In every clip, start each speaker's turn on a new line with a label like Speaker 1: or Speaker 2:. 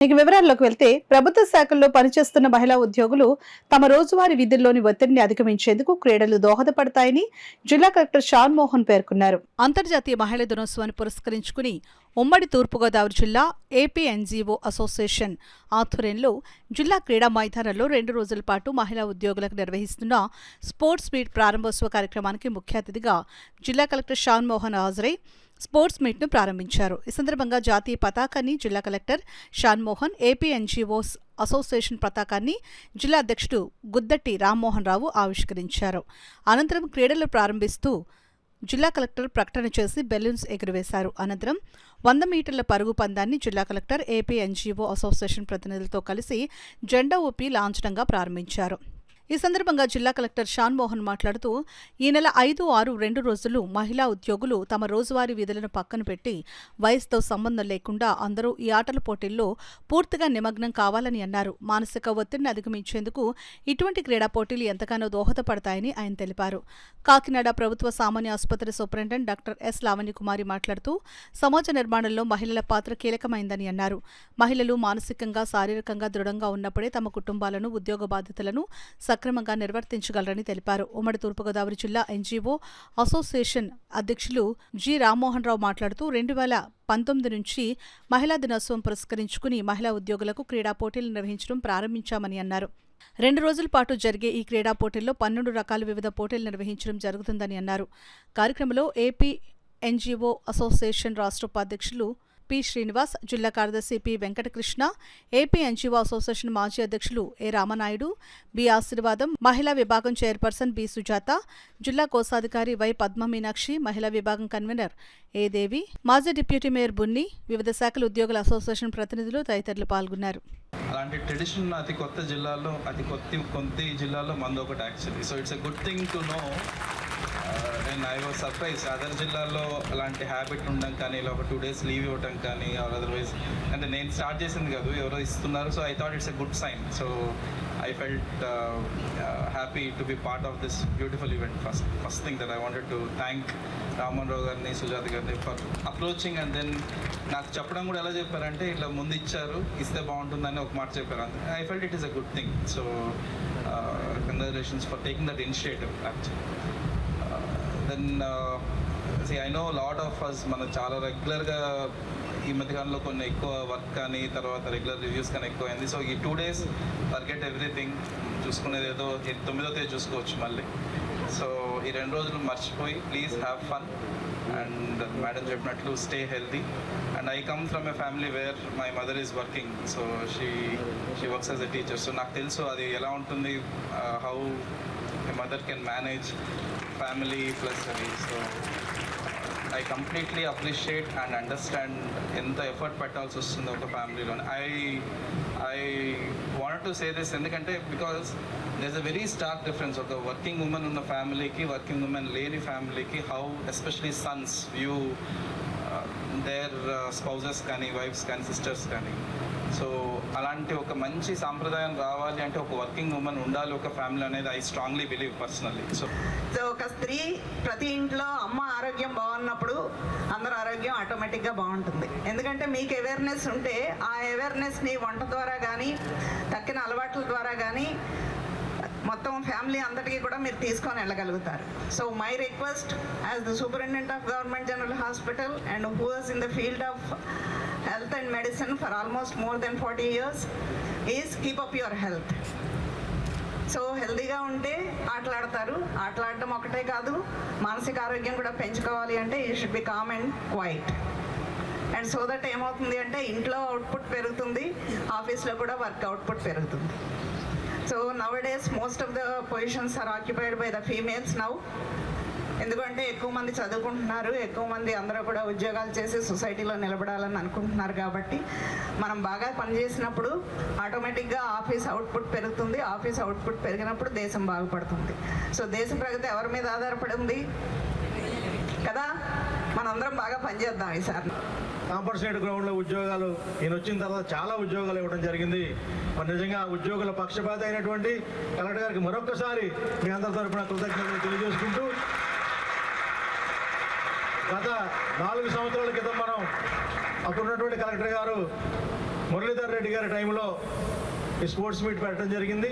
Speaker 1: ఇక వివరాల్లోకి వెళ్తే ప్రభుత్వ శాఖల్లో పనిచేస్తున్న మహిళా ఉద్యోగులు తమ రోజువారీ విధుల్లోని ఒత్తిడిని అధిగమించేందుకు క్రీడలు దోహదపడతాయని జిల్లా కలెక్టర్ షాన్ మోహన్ పేర్కొన్నారు. అంతర్జాతీయ మహిళా దినోత్సవాన్ని పురస్కరించుకుని ఉమ్మడి తూర్పుగోదావరి జిల్లా ఏపీ ఎన్జీఓ అసోసియేషన్ ఆధ్వర్యంలో జిల్లా క్రీడా మైదానంలో 2 రోజుల పాటు మహిళా ఉద్యోగులకు నిర్వహిస్తున్న స్పోర్ట్స్ మీట్ ప్రారంభోత్సవ కార్యక్రమానికి ముఖ్య అతిథిగా జిల్లా కలెక్టర్ షాన్ మోహన్ హాజరై స్పోర్ట్స్ మీట్ను ప్రారంభించారు. ఈ సందర్భంగా జాతీయ పతాకాన్ని జిల్లా collector Shan Mohan, AP NGOs association పతాకాన్ని జిల్లా అధ్యక్షుడు గుద్దట్టి రామ్మోహన్ రావు ఆవిష్కరించారు. అనంతరం క్రీడలు ప్రారంభిస్తూ జిల్లా కలెక్టర్ ప్రకటన చేసి బెలూన్స్ ఎగురవేశారు. అనంతరం 100 మీటర్ల పరుగు పందాన్ని జిల్లా కలెక్టర్, ఏపీ ఎన్జీఓ అసోసియేషన్ ప్రతినిధులతో కలిసి జెండా ఊపి లాంఛనంగా ప్రారంభించారు. ఈ సందర్భంగా జిల్లా కలెక్టర్ షాన్ మోహన్ మాట్లాడుతూ, ఈ నెల 5, 6, 2 రోజులు మహిళా ఉద్యోగులు తమ రోజువారీ విధులను పక్కన పెట్టి వయసుతో సంబంధం లేకుండా అందరూ ఈ ఆటల పోటీల్లో పూర్తిగా నిమగ్నం కావాలని అన్నారు. మానసిక ఒత్తిడిని అధిగమించేందుకు ఇటువంటి క్రీడా పోటీలు ఎంతగానో దోహదపడతాయని ఆయన తెలిపారు. కాకినాడ ప్రభుత్వ సామాన్య ఆసుపత్రి సూపరింటెండెంట్ డాక్టర్ ఎస్ లావణ్యకుమారి మాట్లాడుతూ, సమాజ నిర్మాణంలో మహిళల పాత్ర కీలకమైందని అన్నారు. మహిళలు మానసికంగా, శారీరకంగా దృఢంగా ఉన్నప్పుడే తమ కుటుంబాలను, ఉద్యోగ బాధ్యతలను సక్రమంగా నిర్వర్తించగలరని తెలిపారు. ఉమ్మడి తూర్పుగోదావరి జిల్లా ఎన్జీఓ అసోసియేషన్ అధ్యక్షులు జి రామ్మోహన్ రావు మాట్లాడుతూ, 2019 నుంచి మహిళా దినోత్సవం పురస్కరించుకుని మహిళా ఉద్యోగులకు క్రీడా పోటీలు నిర్వహించడం ప్రారంభించామని అన్నారు. 2 రోజుల పాటు జరిగే ఈ క్రీడా పోటీల్లో 12 రకాల వివిధ పోటీలు నిర్వహించడం జరుగుతుందని అన్నారు. కార్యక్రమంలో ఏపీ ఎన్జీఓ అసోసియేషన్ రాష్ట్ర ఉపాధ్యక్షులు పి శ్రీనివాస్, జిల్లా కార్యదర్శి P Venkatakrishna, AP NGO association మాజీ అధ్యక్షులు ఏ రామనాయుడు, బి ఆశీర్వాదం, మహిళా విభాగం చైర్పర్సన్ బి సుజాత, జిల్లా కోశాధికారి వై పద్మమీనాక్షి, మహిళా విభాగం కన్వీనర్ ఏ దేవి, మాజీ డిప్యూటీ మేయర్ బున్ని, వివిధ శాఖల ఉద్యోగుల అసోసియేషన్ ప్రతినిధులు తదితరులు పాల్గొన్నారు.
Speaker 2: అలాంటి ట్రెడిషన్ అతి కొత్త జిల్లాల్లో, కొద్ది జిల్లాల్లో మంది ఒకటి actually. So it's a good thing to know. And I was surprise other జిల్లాల్లో అలాంటి హ్యాబిట్ ఉండడం కానీ, ఇలా ఒక 2 days లీవ్ ఇవ్వటం కానీ, ఆర్ అదర్వైజ్ అంటే నేను స్టార్ట్ చేసింది కాదు, ఎవరో ఇస్తున్నారు. So I thought it's a good sign. So I felt happy to be part of this beautiful event. First thing that I wanted to thank Raman Rao garni, Sujata garni for approaching, and then నాకు చెప్పడం కూడా ఎలా చెప్పారంటే, ఇట్లా ముందు ఇచ్చారు, ఇస్తే బాగుంటుందని ఒక మాట చెప్పారు. I felt it is a good thing. So congratulations for taking that initiative actually. Then see, I know a lot of us మన చాలా రెగ్యులర్గా ఈ మధ్యకాలంలో కొన్ని ఎక్కువ వర్క్ కానీ, తర్వాత రెగ్యులర్ రివ్యూస్ కానీ ఎక్కువ అయింది. సో ఈ 2 days ఫర్గెట్ ఎవ్రీథింగ్, చూసుకునేది ఏదో 9వ తేదీ చూసుకోవచ్చు మళ్ళీ. సో ఈ 2 రోజులు మర్చిపోయి please have fun and madam చెప్పినట్లు stay healthy. And I come from a family where my mother is working. So she works as a teacher. So నాకు తెలుసు అది ఎలా ఉంటుంది, how a mother can manage family plus అది. So I completely appreciate and understand ఎంత effort పెట్టాల్సి వస్తుందో ఒక ఫ్యామిలీలో. I wanted to say this ఎందుకంటే because there's a very stark difference ఒక వర్కింగ్ ఉమెన్ ఉన్న ఫ్యామిలీకి, వర్కింగ్ ఉమెన్ లేని ఫ్యామిలీకి, how especially sons view their spouses కానీ, వైఫ్స్ కానీ, సిస్టర్స్ కానీ. సో అలాంటి ఒక మంచి సాంప్రదాయం రావాలి అంటే ఒక వర్కింగ్ ఉమెన్ ఉండాలి ఒక ఫ్యామిలీ అనేది I strongly believe personally. So
Speaker 3: ఒక స్త్రీ ప్రతి ఇంట్లో అమ్మ ఆరోగ్యం బాగున్నప్పుడు అందరూ ఆరోగ్యం ఆటోమేటిక్గా బాగుంటుంది. ఎందుకంటే మీకు అవేర్నెస్ ఉంటే ఆ అవేర్నెస్ని వంట ద్వారా కానీ, తక్కిన అలవాట్ల ద్వారా కానీ మొత్తం ఫ్యామిలీ అంతటికీ కూడా మీరు తీసుకొని వెళ్ళగలుగుతారు. So my request as the superintendent of government general hospital and who was in the field of health and medicine for almost more than 40 years is keep up your health. So హెల్తీగా ఉంటే ఆటలాడతారు. ఆటలాడడం ఒకటే కాదు, మానసిక ఆరోగ్యం కూడా పెంచుకోవాలి అంటే you should be calm and quiet. And so that ఏమవుతుంది అంటే ఇంట్లో అవుట్పుట్ పెరుగుతుంది, ఆఫీస్లో కూడా వర్క్ అవుట్పుట్ పెరుగుతుంది. So nowadays most of the positions are occupied by the females now. ఎందుకంటే ఎక్కువ మంది చదువుకుంటున్నారు, ఎక్కువ మంది అందరూ కూడా ఉద్యోగాలు చేసి సొసైటీలో నిలబడాలని అనుకుంటున్నారు. కాబట్టి మనం బాగా పనిచేసినప్పుడు ఆటోమేటిక్గా ఆఫీస్ అవుట్పుట్ పెరుగుతుంది. ఆఫీస్ అవుట్పుట్ పెరిగినప్పుడు దేశం బాగుపడుతుంది. సో దేశ ప్రగతి ఎవరి మీద ఆధారపడి ఉంది కదా, మనందరం బాగా పనిచేద్దాం ఈసారి.
Speaker 4: కాంపర్సేట్ గ్రౌండ్లో ఉద్యోగాలు నేను వచ్చిన తర్వాత చాలా ఉద్యోగాలు ఇవ్వడం జరిగింది. మరి నిజంగా ఉద్యోగుల పక్షపాత అయినటువంటి కలెక్టర్ గారికి మరొక్కసారి మీ అందరి తరఫున కృతజ్ఞతలు తెలియజేసుకుంటూ, గత 4 సంవత్సరాల క్రితం మనం అప్పుడున్నటువంటి కలెక్టర్ గారు మురళీధర్ రెడ్డి గారి టైంలో ఈ స్పోర్ట్స్ మీట్ పెట్టడం జరిగింది.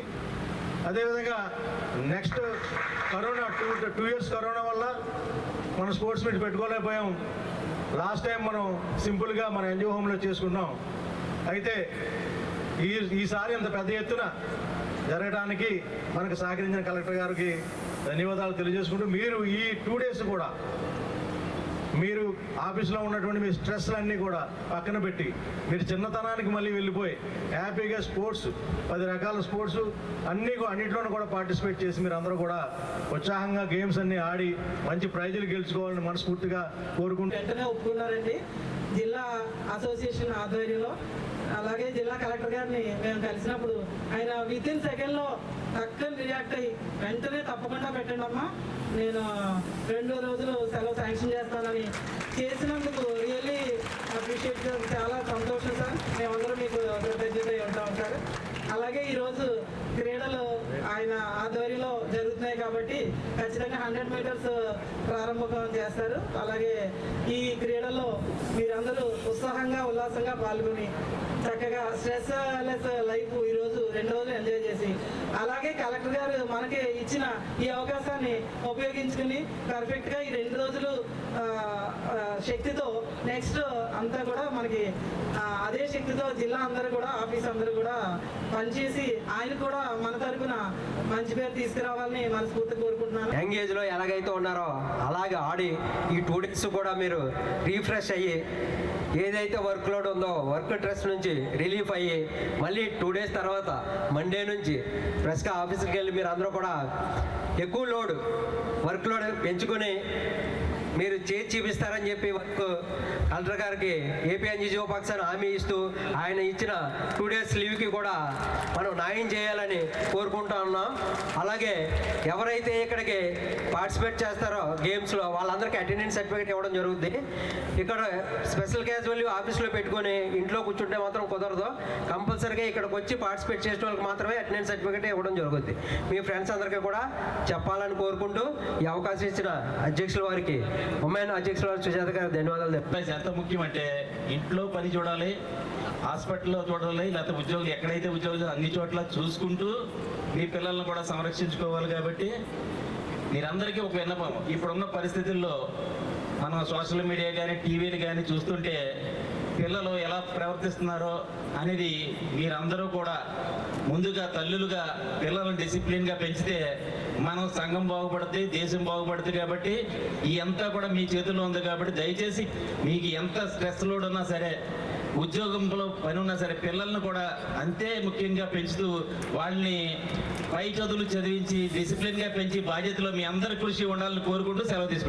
Speaker 4: అదేవిధంగా నెక్స్ట్ కరోనా 2 ఇయర్స్ కరోనా వల్ల మనం స్పోర్ట్స్ మీట్ పెట్టుకోలేకపోయాం. లాస్ట్ టైం మనం సింపుల్గా మన ఎన్జిఓ హోమ్లో చేసుకున్నాం. అయితే ఈసారి అంత పెద్ద ఎత్తున జరగడానికి మనకు సహకరించిన కలెక్టర్ గారికి ధన్యవాదాలు తెలియజేసుకుంటూ, మీరు ఈ 2 డేస్ కూడా మీరు ఆఫీస్లో ఉన్నటువంటి మీ స్ట్రెస్లన్నీ కూడా పక్కన పెట్టి మీరు చిన్నతనానికి మళ్ళీ వెళ్ళిపోయి హ్యాపీగా స్పోర్ట్స్ 10 రకాల స్పోర్ట్స్ అన్నిట్లోనూ కూడా పార్టిసిపేట్ చేసి మీరు అందరూ కూడా ఉత్సాహంగా గేమ్స్ అన్నీ ఆడి మంచి ప్రైజులు గెలుచుకోవాలని మనస్ఫూర్తిగా కోరుకుంటూ
Speaker 5: వెంటనే ఒప్పుకున్నారండి జిల్లా అసోసియేషన్ ఆధ్వర్యంలో. అలాగే జిల్లా కలెక్టర్ గారిని మేము కలిసినప్పుడు ఆయన వితిన్ సెకండ్లో టక్కని రియాక్ట్ అయ్యి వెంటనే తప్పకుండా పెట్టండి అమ్మా, నేను 2 రోజులు సెలవు శాంక్షన్ చేస్తానని చేసినందుకు రియల్లీ అప్రిషియేట్. చాలా సంతోషం సార్, మేమందరం మీకు కృతజ్ఞత ఉంటాం సార్. అలాగే ఈరోజు క్రీడలు ఆయన ఆధ్వర్యంలో జరుగుతున్నాయి కాబట్టి ఖచ్చితంగా 100 మీటర్స్ ప్రారంభం చేస్తారు. అలాగే ఈ క్రీడల్లో మీరందరూ ఉత్సాహంగా ఉల్లాసంగా పాల్గొని చక్కగా స్ట్రెస్ లెస్ లైఫ్ ఈరోజు 2 రోజులు ఎంజాయ్ చేసి, అలాగే కలెక్టర్ గారు మనకి ఇచ్చిన ఈ అవకాశాన్ని ఉపయోగించుకుని పర్ఫెక్ట్గా ఈ 2 రోజులు శక్తితో నెక్స్ట్ అంతా కూడా మనకి అదే శక్తితో జిల్లా అందరూ కూడా ఆఫీస్ అందరూ కూడా పనిచేసి ఆయన కూడా మన తరపున మంచి పేరు తీసుకురావాలని మనస్ఫూర్తిగా కోరుకుంటున్నాను.
Speaker 6: యంగ్ ఏజ్లో ఎలాగైతే ఉన్నారో అలాగే ఆడి ఈ 2 డేస్ కూడా మీరు రీఫ్రెష్ అయ్యి ఏదైతే వర్క్ లోడ్ ఉందో వర్క్ స్ట్రెస్ నుంచి రిలీఫ్ అయ్యి మళ్ళీ 2 డేస్ తర్వాత మండే నుంచి ఫ్రెష్గా ఆఫీస్కి వెళ్ళి మీరు అందరూ కూడా ఎక్కువ వర్క్ లోడ్ పెంచుకొని మీరు చేసి చూపిస్తారని చెప్పి వర్క్ కలెక్టర్ గారికి ఏపీఎన్జీఓ పక్షాన హామీ ఇస్తూ ఆయన ఇచ్చిన 2 డేస్ లీవ్కి కూడా మనం న్యాయం చేయాలని కోరుకుంటా ఉన్నాం. అలాగే ఎవరైతే ఇక్కడికి పార్టిసిపేట్ చేస్తారో గేమ్స్లో వాళ్ళందరికీ అటెండెన్స్ సర్టిఫికేట్ ఇవ్వడం జరుగుతుంది. ఇక్కడ స్పెషల్ క్యాజువల్ ఆఫీస్లో పెట్టుకొని ఇంట్లో కూర్చుంటే మాత్రం కుదరదు. కంపల్సరీగా ఇక్కడికి వచ్చి పార్టిసిపేట్ చేసిన వాళ్ళకి మాత్రమే అటెండెన్స్ సర్టిఫికేట్ ఇవ్వడం జరుగుతుంది. మీ ఫ్రెండ్స్ అందరికీ కూడా చెప్పాలని కోరుకుంటూ ఈ అవకాశం ఇచ్చిన అధ్యక్షుల వారికి ఉమెన్ అధ్యక్షుల వారి సుజాత గారు ధన్యవాదాలు చెప్తాను.
Speaker 7: ఎంత ముఖ్యం అంటే ఇంట్లో పని చూడాలి, హాస్పిటల్లో చూడాలి, లేకపోతే ఉద్యోగులు ఎక్కడైతే ఉద్యోగులు అన్ని చోట్ల చూసుకుంటూ మీ పిల్లల్ని కూడా సంరక్షించుకోవాలి. కాబట్టి మీరందరికీ ఒక విన్నపం, ఇప్పుడున్న పరిస్థితుల్లో మనం సోషల్ మీడియా కానీ టీవీలు కానీ చూస్తుంటే పిల్లలు ఎలా ప్రవర్తిస్తున్నారో అనేది మీరందరూ కూడా ముందుగా తల్లులుగా పిల్లలను డిసిప్లిన్గా పెంచితే మనం సంఘం బాగుపడుతుంది, దేశం బాగుపడుతుంది. కాబట్టి ఈ అంతా కూడా మీ చేతుల్లో ఉంది. కాబట్టి దయచేసి మీకు ఎంత స్ట్రెస్ లోడ్ ఉన్నా సరే, ఉద్యోగంలో పని ఉన్నా సరే, పిల్లలను కూడా అంతే ముఖ్యంగా పెంచుతూ వాళ్ళని పై చదువులు చదివించి డిసిప్లిన్గా పెంచి బాధ్యతలో మీ అందరి కృషి ఉండాలని కోరుకుంటూ సెలవు తీసుకుంటాం.